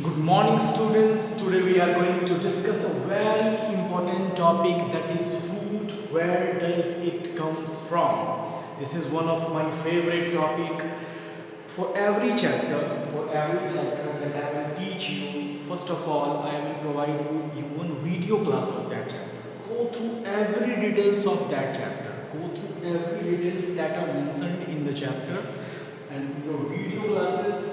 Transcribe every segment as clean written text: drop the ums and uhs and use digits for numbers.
Good morning, students. Today we are going to discuss a very important topic, that is food. Where does it comes from? This is one of my favorite topic. For every chapter that I will teach you, first of all, I will provide you one video class of that chapter. Go through every details of that chapter. Go through every details that are mentioned in the chapter, and your video classes.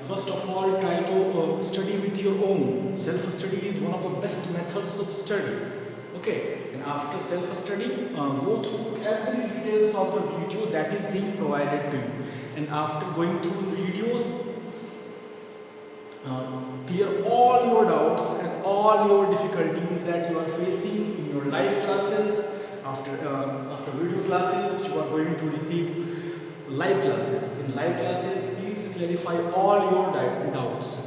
First of all, try to study with your own. Self-study is one of the best methods of study. Okay, and after self-study, go through every details of the video that is being provided to you. And after going through the videos, clear all your doubts and all your difficulties that you are facing in your live classes. After video classes, you are going to receive live classes. In live classes, please clarify all your doubts.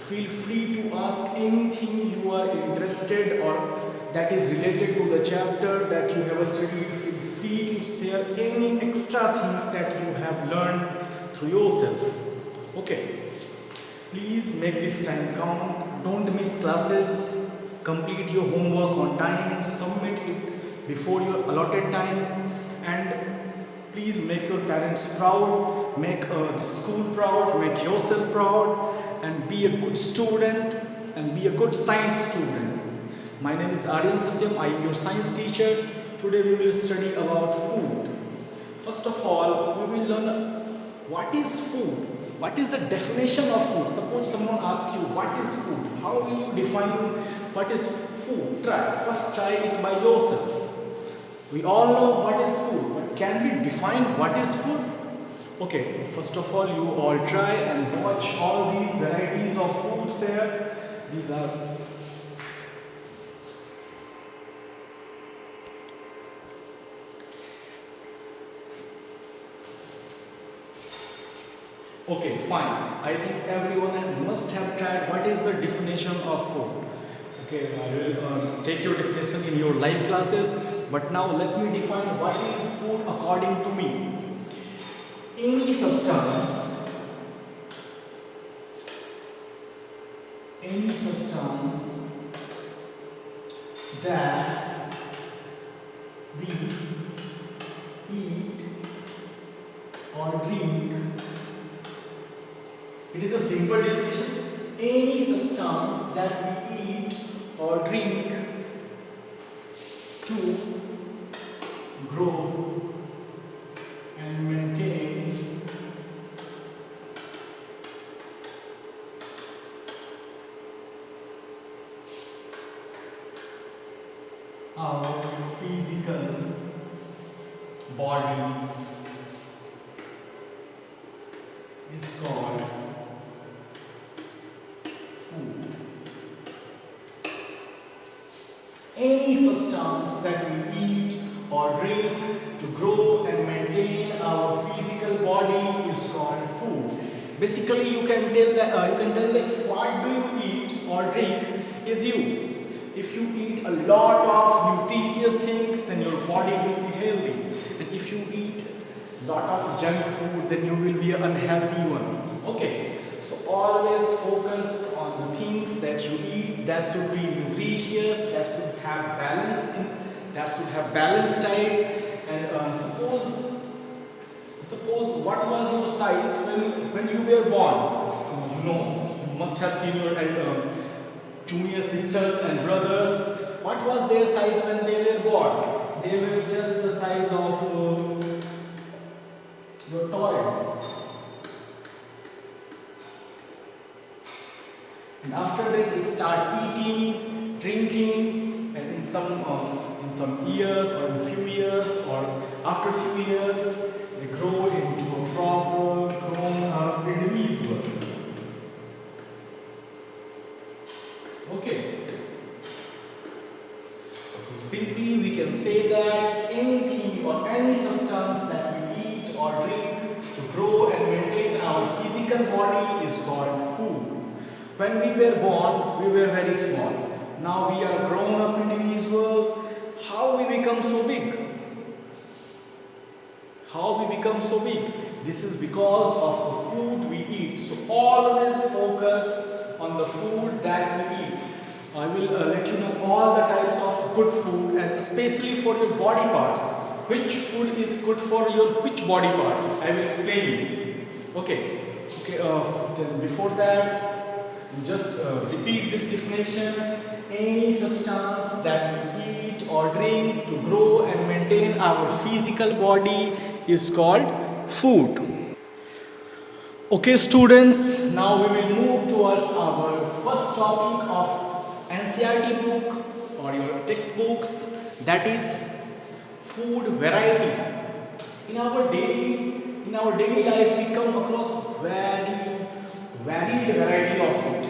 Feel free to ask anything you are interested or that is related to the chapter that you have studied. Feel free to share any extra things that you have learned through yourself. Okay. Please make this time count. Don't miss classes. Complete your homework on time. Submit it before your allotted time. And please make your parents proud. Make the school proud. Make yourself proud. And be a good student. And be a good science student. My name is Aryan Satyam. I am your science teacher. Today we will study about food. First of all, we will learn what is food. What is the definition of food? Suppose someone asks you, what is food? How will you define what is food? First try it by yourself. We all know what is food, but can we define what is food? Okay, first of all, you all try and watch all these varieties of foods here. These are okay, fine. I think everyone must have tried what is the definition of food. Okay, I will take your definition in your live classes. But now let me define what is food according to me. Any substance that we eat or drink. It is a simple definition. Any substance that we eat or drink to grow and maintain our physical body is called food. Any substance that we eat or drink to grow and maintain our physical body is called food. Basically, you can tell that what do you eat or drink is you. If you eat a lot of nutritious things, then your body will be healthy. And if you eat lot of junk food, then you will be an unhealthy one. Okay, so always focus on the things that you eat that should be nutritious, that should have balanced diet. And suppose what was your size when you were born? You must have seen your junior sisters and brothers. What was their size when they were born? They were just the size of your toys. And after that, they start eating, drinking, and in some years or in a few years or after a few years, they grow into a proper grown-up individual. Okay. So simply we can say that anything or any substance that we eat or drink to grow and maintain our physical body is called food. When we were born, we were very small. Now we are grown up individual. How we become so big? How we become so big? This is because of the food we eat. So always focus I will let you know all the types of good food, and especially for your body parts. Which food is good for your which body part? I will explain you. Okay. Okay. Then before that, just repeat this definition. Any substance that we eat or drink to grow and maintain our physical body is called food. Okay students, now we will move towards our first topic of NCERT book or your textbooks, that is food variety. In our daily life we come across very varied variety of foods.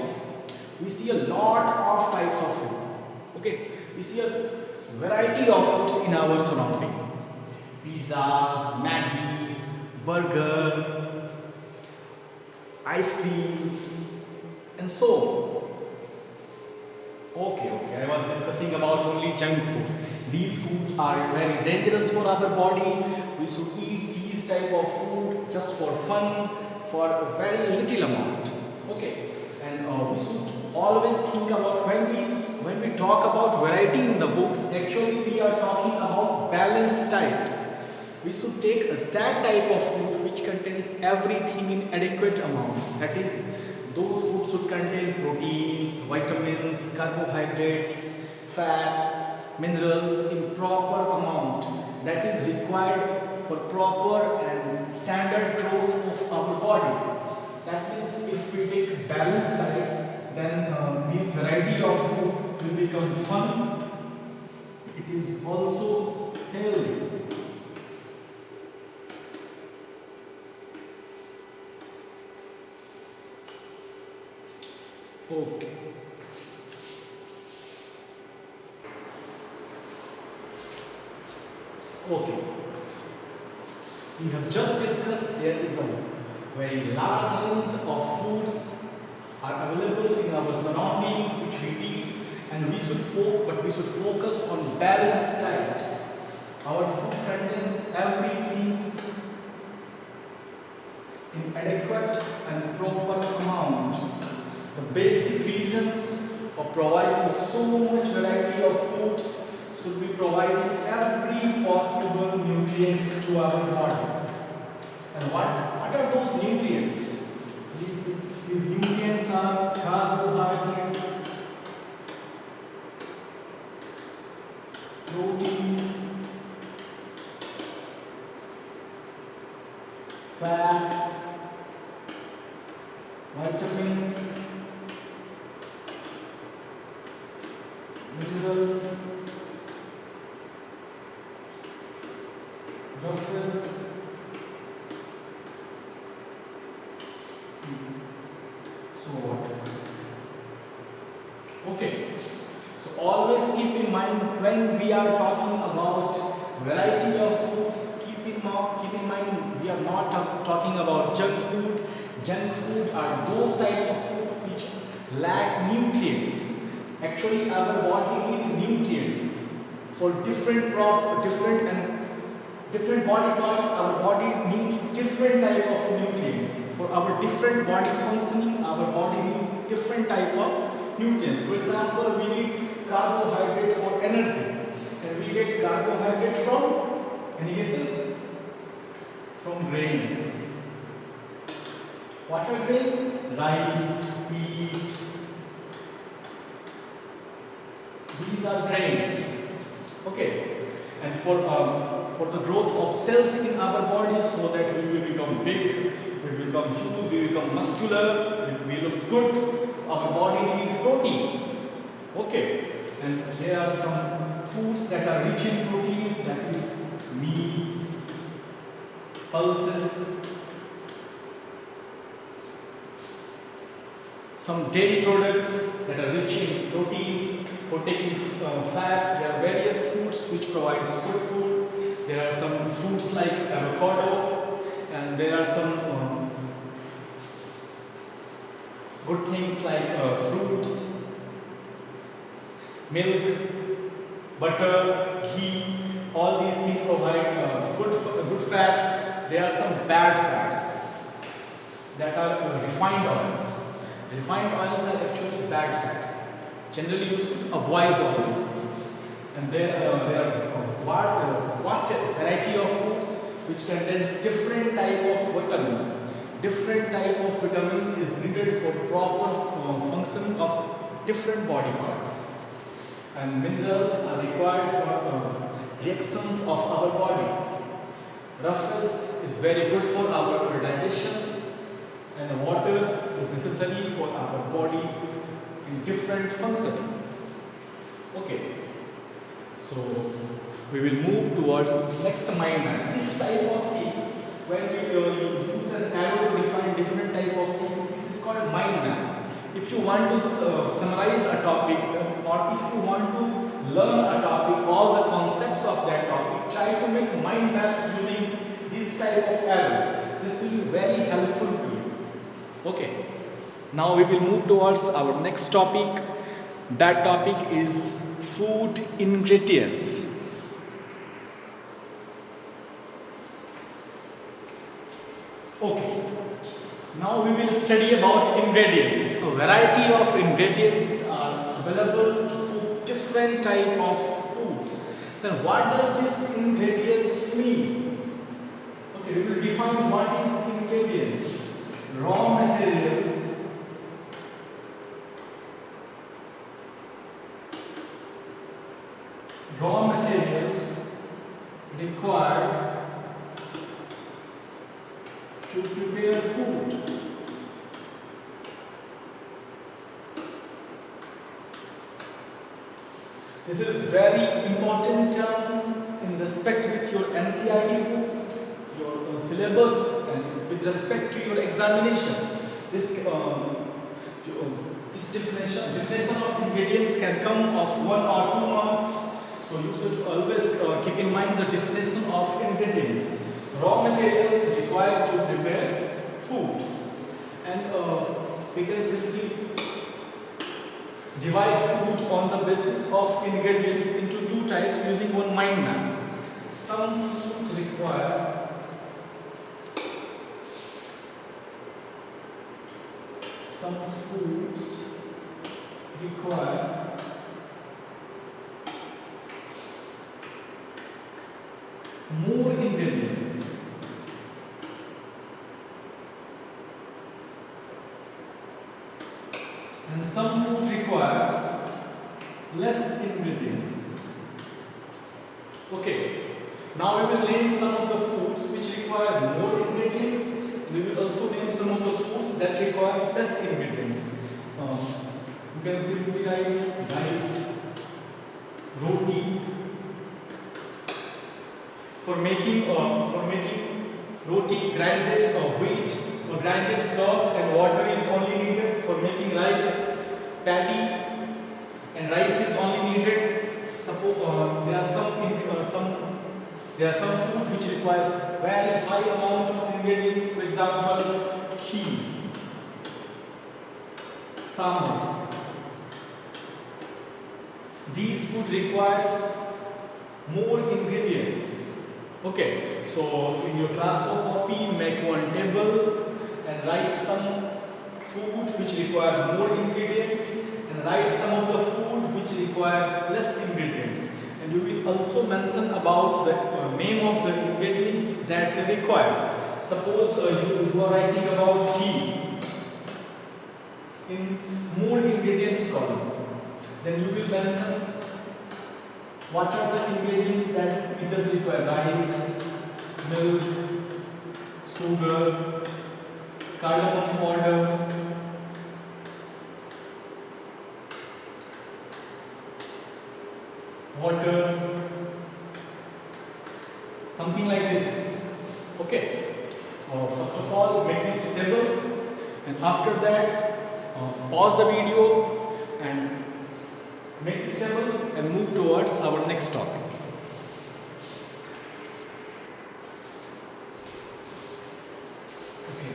We see a lot of types of food. Okay, we see a variety of foods in our surrounding. Pizzas, Maggi, burger, ice creams, and so on. Okay, I was discussing about only junk food. These foods are very dangerous for our body. We should eat these type of food just for fun, for a very little amount. Okay, and we should always think about when we talk about variety in the books. Actually, we are talking about balanced diet. We should take that type of food which contains everything in adequate amount. That is, those foods should contain proteins, vitamins, carbohydrates, fats, minerals in proper amount that is required for proper and standard growth of our body. That means if we take balanced diet, then this variety of food will become fun. It is also healthy. Okay. Okay. We have just discussed there is a very large range of foods are available in our surrounding which we eat, and we should focus on balanced diet. Our food contains everything in adequate and proper amount. The basic reasons of providing so much variety of foods should be providing every possible nutrients to our body. And what are those nutrients? These nutrients are carbohydrate, proteins, fats, vitamins, minerals, roughness, so what? Okay, so always keep in mind when we are talking about variety of foods, keep in mind we are not talking about junk food. Junk food are those type of food which lack nutrients. Actually, our body needs nutrients for different body parts. Our body needs different type of nutrients. For our different body functioning, our body needs different type of nutrients. For example, we need carbohydrate for energy, and we get carbohydrate from, any guesses? From grains. What are grains? Rice, wheat. These are grains. Okay. And for the growth of cells in our body, so that we will become big, we will become huge, we will become muscular, we look good. Our body needs protein. Okay. And there are some foods that are rich in protein, that is meats, pulses, some dairy products that are rich in proteins. For taking fats, there are various foods which provides good food. There are some foods like avocado, and there are some good things like fruits, milk, butter, ghee. All these things provide good fats. There are some bad fats that are refined oils. Refined oils are actually bad fats. Generally, you should avoid all these things. And there are vast variety of foods which contains different type of vitamins. Different type of vitamins is needed for proper functioning of different body parts. And minerals are required for reactions of our body. Roughness is very good for our digestion, and water is necessary for our body in different functioning. Okay, so we will move towards next mind map. This type of things, when we use an arrow to define different type of things, this is called mind map. If you want to summarize a topic, or if you want to learn a topic, all the concepts of that topic, try to make mind maps using this type of arrows. This will be very helpful to you. Okay. Now we will move towards our next topic. That topic is food ingredients. Okay. Now we will study about ingredients. A variety of ingredients are available to cook different type of foods. Then what does this ingredients mean? Okay, we will define what is ingredients. Raw materials required to prepare food. This is very important term in respect with your NCERT books, your syllabus, and with respect to your examination. This definition of ingredients can come of 1 or 2 marks. So you should always keep in mind the definition of ingredients. Raw materials required to prepare food, and we can simply divide food on the basis of ingredients into 2 types using one mind map. Some foods require more ingredients. And some food requires less ingredients. Okay, now we will name some of the foods which require more ingredients. We will also name some of the foods that require less ingredients. You can simply write rice, roti. For making roti, grinded wheat or grinded flour and water is only needed. For making rice, paddy and rice is only needed. Suppose there are some food which requires very high amount of ingredients. For example, ghee, sambar. These food requires more ingredients. Okay, so in your class copy, make one table and write some food which require more ingredients, and write some of the food which require less ingredients. And you will also mention about the name of the ingredients that they require. Suppose you are writing about ghee in more ingredients column, then you will mention what are the ingredients that it does require: rice, milk, sugar, cardamom powder, water, something like this. Okay. First of all, make this table, and after that, pause the video and make this table and move towards our next topic. Okay.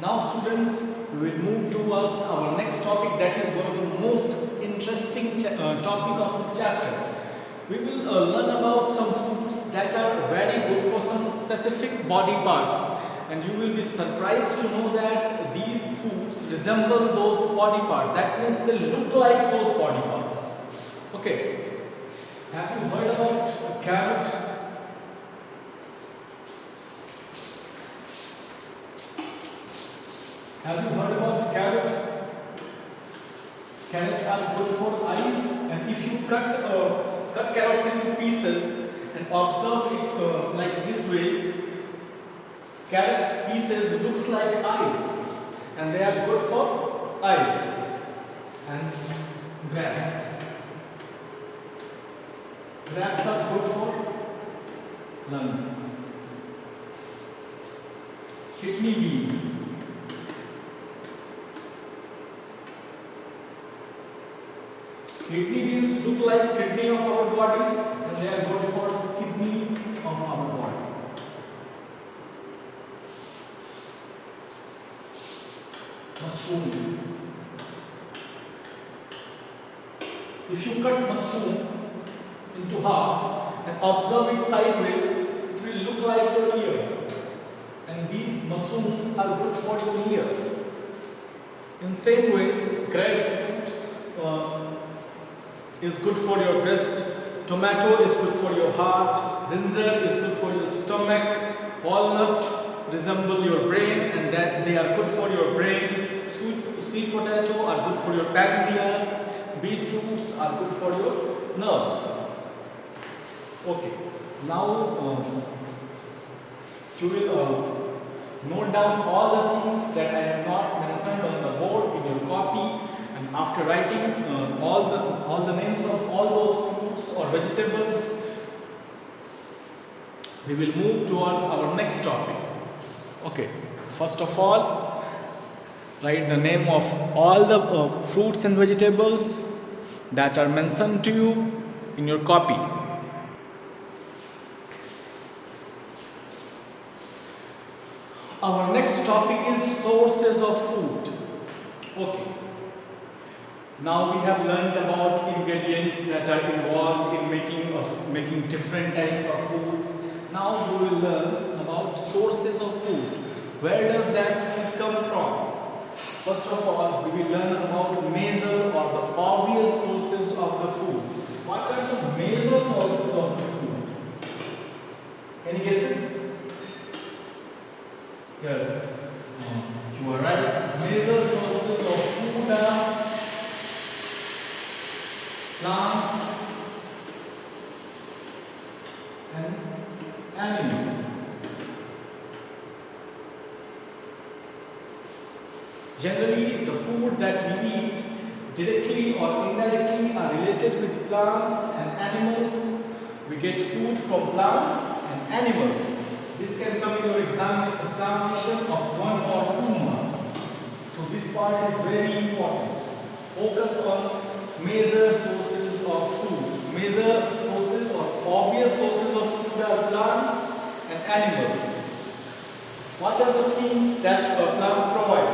Now students, we will move towards our next topic, that is one of the most interesting topic of this chapter. We will learn about some foods that are very good for some specific body parts, and you will be surprised to know that these foods resemble those body parts. That means they look like those body parts. Okay. Have you heard about a carrot? Have you heard about carrot? Carrots are good for eyes, and if you cut carrots into pieces and observe it like this way, carrots pieces looks like eyes, and they are good for eyes. And grapes. Grapes are good for lungs. Kidney beans. Kidney beans look like kidney of our body, and they are good for kidneys of our body. Mushroom. If you cut mushroom into half and observe it sideways, it will look like your ear. And these mushrooms are good for your ear. In same ways, grapefruit is good for your breast, tomato is good for your heart, ginger is good for your stomach, walnut resemble your brain and that they are good for your brain, sweet potato are good for your pancreas, beetroots are good for your nerves. Okay, now you will note down all the things that I have not mentioned on the board in your copy. And after writing all the names of all those fruits or vegetables, we will move towards our next topic. Okay, first of all, write the name of all the fruits and vegetables that are mentioned to you in your copy. Our next topic is sources of food. Okay. Now we have learned about ingredients that are involved in making different types of foods. Now we will learn about sources of food. Where does that food come from? First of all, we will learn about major or the obvious sources of the food. What are the major sources of the food? Any guesses? Yes. You are right. Major sources of food are plants and animals. Generally, the food that we eat directly or indirectly are related with plants and animals. We get food from plants and animals. This can come in your examination of 1 or 2 marks. So this part is very important. Focus on major sources of food. Major sources or obvious sources of food are plants and animals. What are the things that plants provide?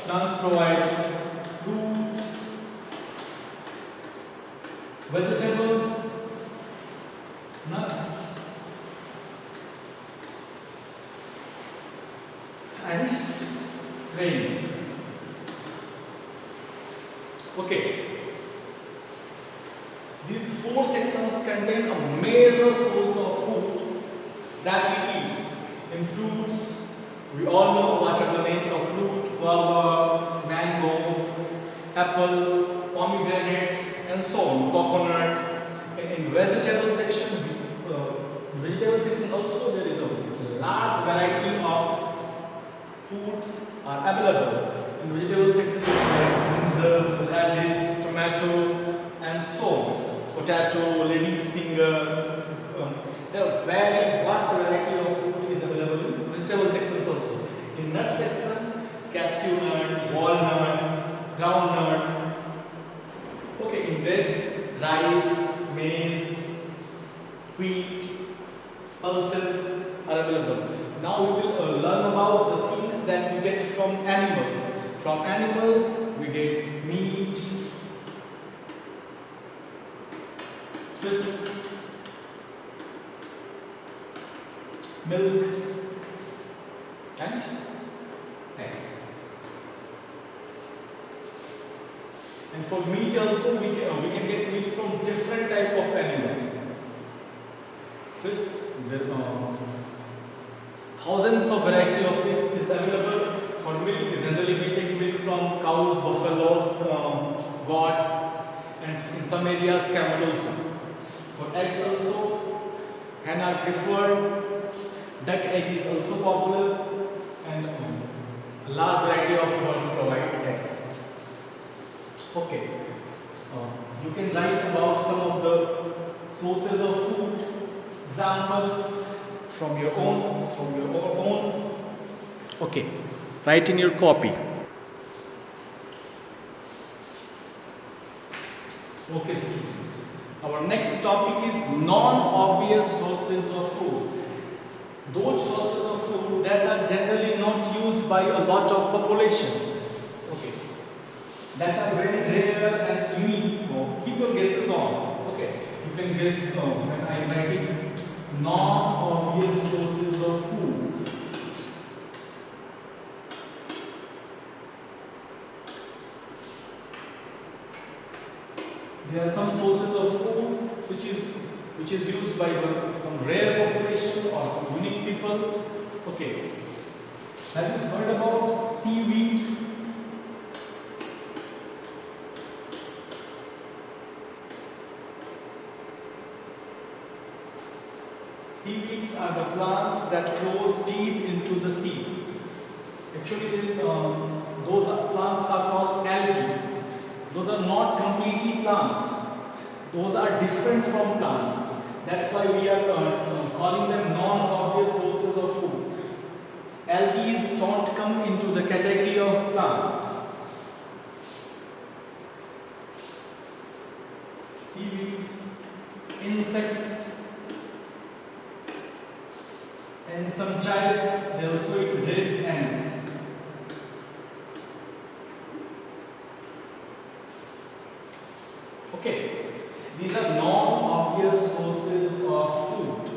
Plants provide fruits, vegetables, nuts, and grains. Okay. These 4 sections contain a major source of food that we eat. In fruits, we all know what are the names of fruit: guava, mango, apple, pomegranate, and so on, coconut. In vegetable section, also there is a large variety of foods are available. In vegetable section, we have brinjal, radish, tomato, and so on. Potato, lady's finger. There are very vast variety of food is available in vegetable sections also. In nut section, cashew nut, walnut, groundnut. Okay, in dates, rice, maize, wheat, pulses are available. Now we will learn about the things that we get from animals. From animals, we get meat, fish, milk, and eggs. And for meat also, we can get meat from different type of animals. Fish, there are thousands of variety of fish is available. For milk, generally we take milk from cows, buffaloes, goat, and in some areas camel also. For eggs also, hen are preferred. Duck egg is also popular, and a large variety of birds provide eggs. Okay, you can write about some of the sources of food, examples from your own. Okay, write in your copy. Okay, students. Our next topic is non-obvious sources of food. Those sources of food that are generally not used by a lot of population. Okay, that are very rare and unique. Keep your guesses on. Okay, you can guess when I am writing non-obvious sources of food. There are some sources of food which is used by some rare population or some unique people. Okay, have you heard about seaweed? Seaweeds are the plants that grows deep into the sea. Actually, those plants are called algae. Those are not completely plants. Those are different from plants. That's why we are calling them non-obvious sources of food. Algae don't come into the category of plants. Seaweeds, insects, and some childs, they also eat red ants. Okay, these are non-obvious sources of food.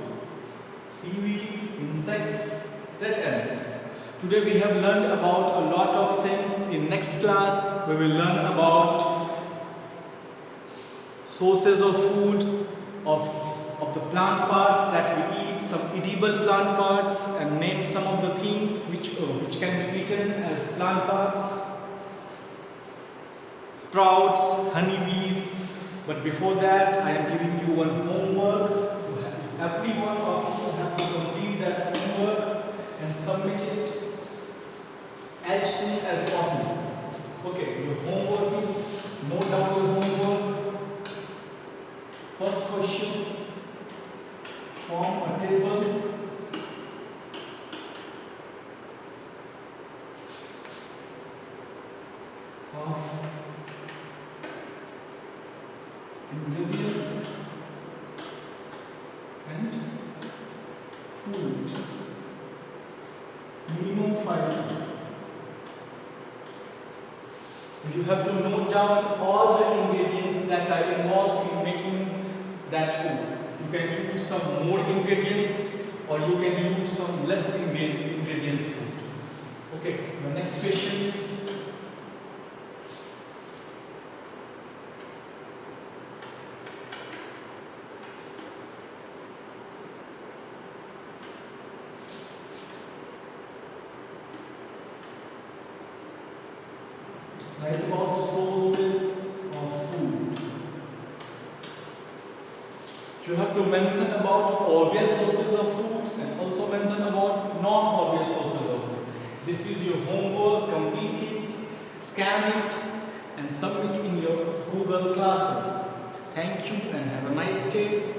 Seaweed, insects, red ants. Today we have learned about a lot of things. In next class, we will learn about sources of food, of the plant parts that we eat, some edible plant parts, and name some of the things which can be eaten as plant parts. Sprouts, honeybees. But before that, I am giving you one homework. Every one of you have to complete that homework and submit it as soon as possible. Okay, your homework is note down your homework. First question, form a table of ingredients and food. Minimum 5 food. You have to note down all the ingredients that are involved in making that food. You can use some more ingredients or you can use some less ingredients food. Okay, the next question is write about sources of food. You have to mention about obvious sources of food and also mention about non-obvious sources of food. This is your homework. Complete it, scan it, and submit in your Google Classroom. Thank you and have a nice day.